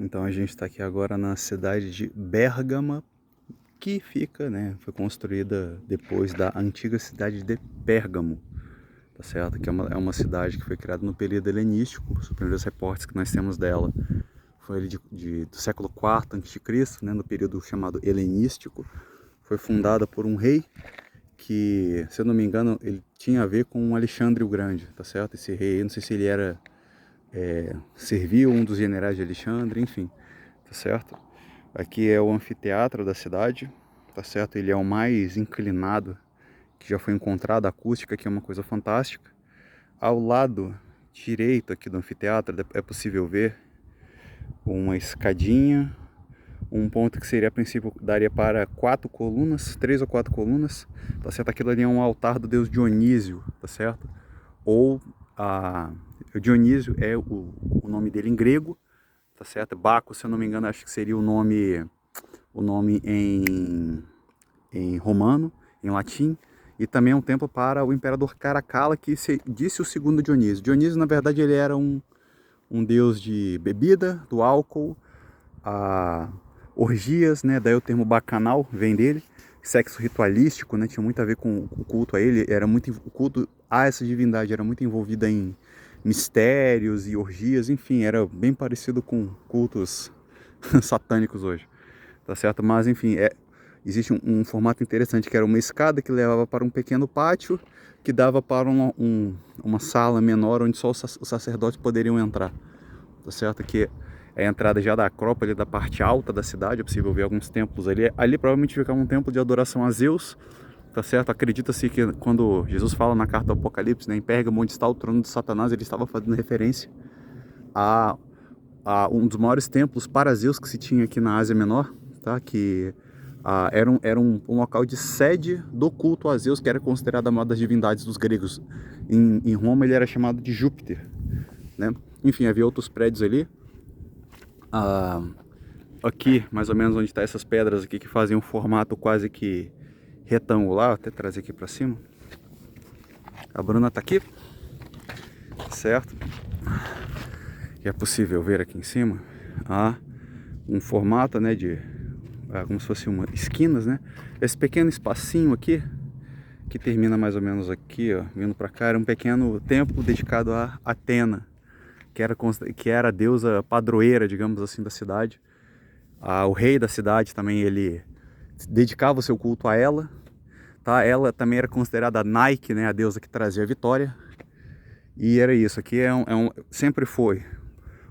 Então a gente está aqui agora na cidade de Bérgama, que fica, né, foi construída depois da antiga cidade de Pérgamo, tá certo? Que é uma cidade que foi criada no período helenístico. Os primeiros reportes que nós temos dela foi ali do século IV a.C., né, no período chamado helenístico. Foi fundada por um rei que, se eu não me engano, ele tinha a ver com Alexandre o Grande, tá certo? Esse rei, não sei se ele era serviu um dos generais de Alexandre, enfim, tá certo? Aqui é o anfiteatro da cidade, tá certo? Ele é o mais inclinado que já foi encontrado, a acústica aqui é uma coisa fantástica. Ao lado direito aqui do anfiteatro é possível ver uma escadinha, um ponto que seria a princípio daria para 4 colunas, 3 ou 4 colunas, tá certo? Aquilo ali é um altar do deus Dionísio, tá certo? Ou o Dionísio é o nome dele em grego, tá certo? Baco, se eu não me engano, acho que seria o nome em romano, em latim. E também é um templo para o imperador Caracalla, que disse o segundo Dionísio. Dionísio, na verdade, ele era um deus de bebida, do álcool, orgias, né? Daí o termo bacanal vem dele. Sexo ritualístico, né? Tinha muito a ver com o culto a ele. O culto a essa divindade era muito envolvida em mistérios e orgias, enfim, era bem parecido com cultos satânicos hoje, tá certo? Mas enfim, existe um formato interessante, que era uma escada que levava para um pequeno pátio que dava para uma sala menor onde só os sacerdotes poderiam entrar, tá certo? Que é a entrada já da Acrópole, da parte alta da cidade. É possível ver alguns templos ali. Ali provavelmente ficava um templo de adoração a Zeus, tá certo? Acredita-se que quando Jesus fala na carta do Apocalipse, né, em Pérgamo, onde está o trono de Satanás, ele estava fazendo referência a um dos maiores templos para Zeus que se tinha aqui na Ásia Menor, tá? Que era um local de sede do culto a Zeus, que era considerado a maior das divindades dos gregos. Em Roma ele era chamado de Júpiter, né? Enfim, havia outros prédios ali. Aqui, mais ou menos onde estão essas pedras aqui, que fazem um formato quase que retangular. Vou até trazer aqui para cima. A Bruna tá aqui, certo? E é possível ver aqui em cima um formato, né, de como se fosse esquinas, né? Esse pequeno espacinho aqui, que termina mais ou menos aqui, ó, vindo para cá, era um pequeno templo dedicado a Atena, que era a deusa padroeira, digamos assim, da cidade. O rei da cidade também, ele dedicava o seu culto a ela, tá? Ela também era considerada a Nike, né, a deusa que trazia a vitória. E era isso, aqui sempre foi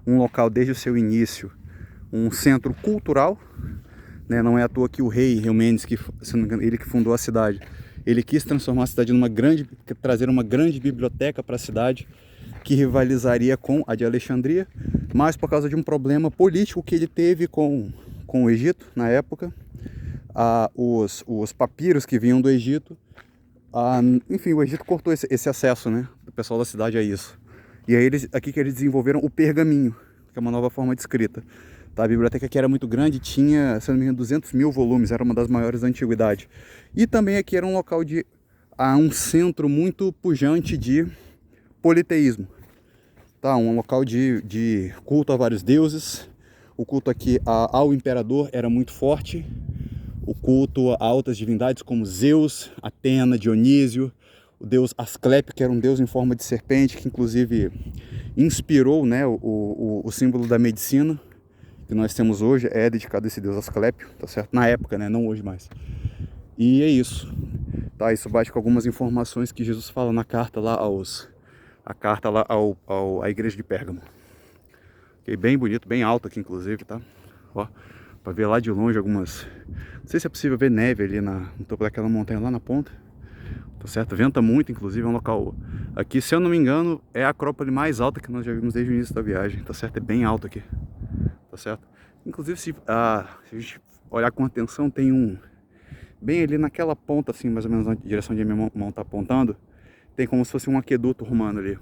um local desde o seu início, um centro cultural, né? Não é à toa que o rei Eumenes, que, se não me engano, ele que fundou a cidade, ele quis transformar a cidade trazer uma grande biblioteca para a cidade, que rivalizaria com a de Alexandria, mas por causa de um problema político que ele teve com o Egito na época, os papiros que vinham do Egito, enfim, o Egito cortou esse acesso, né, do pessoal da cidade a isso. E aí aqui que eles desenvolveram o pergaminho, que é uma nova forma de escrita. Tá? A biblioteca aqui era muito grande, tinha, se não me engano, 200 mil volumes, era uma das maiores da antiguidade. E também aqui era um local um centro muito pujante de politeísmo. Tá? Um local de culto a vários deuses. O culto aqui ao imperador era muito forte. O culto a altas divindades como Zeus, Atena, Dionísio, o deus Asclépio, que era um deus em forma de serpente, que inclusive inspirou, né, o símbolo da medicina que nós temos hoje, é dedicado a esse deus Asclépio, tá certo? Na época, né, não hoje mais. E é isso, tá? Isso bate com algumas informações que Jesus fala na carta lá à igreja de Pérgamo. Okay, bem bonito, bem alto aqui inclusive, tá? Ó, para ver lá de longe algumas... Não sei se é possível ver neve ali no topo daquela montanha lá na ponta, tá certo? Venta muito, inclusive, é um local... Aqui, se eu não me engano, é a acrópole mais alta que nós já vimos desde o início da viagem, tá certo? É bem alto aqui, tá certo? Inclusive, se a gente olhar com atenção, tem bem ali naquela ponta, assim, mais ou menos na direção onde a minha mão tá apontando, tem como se fosse um aqueduto romano ali.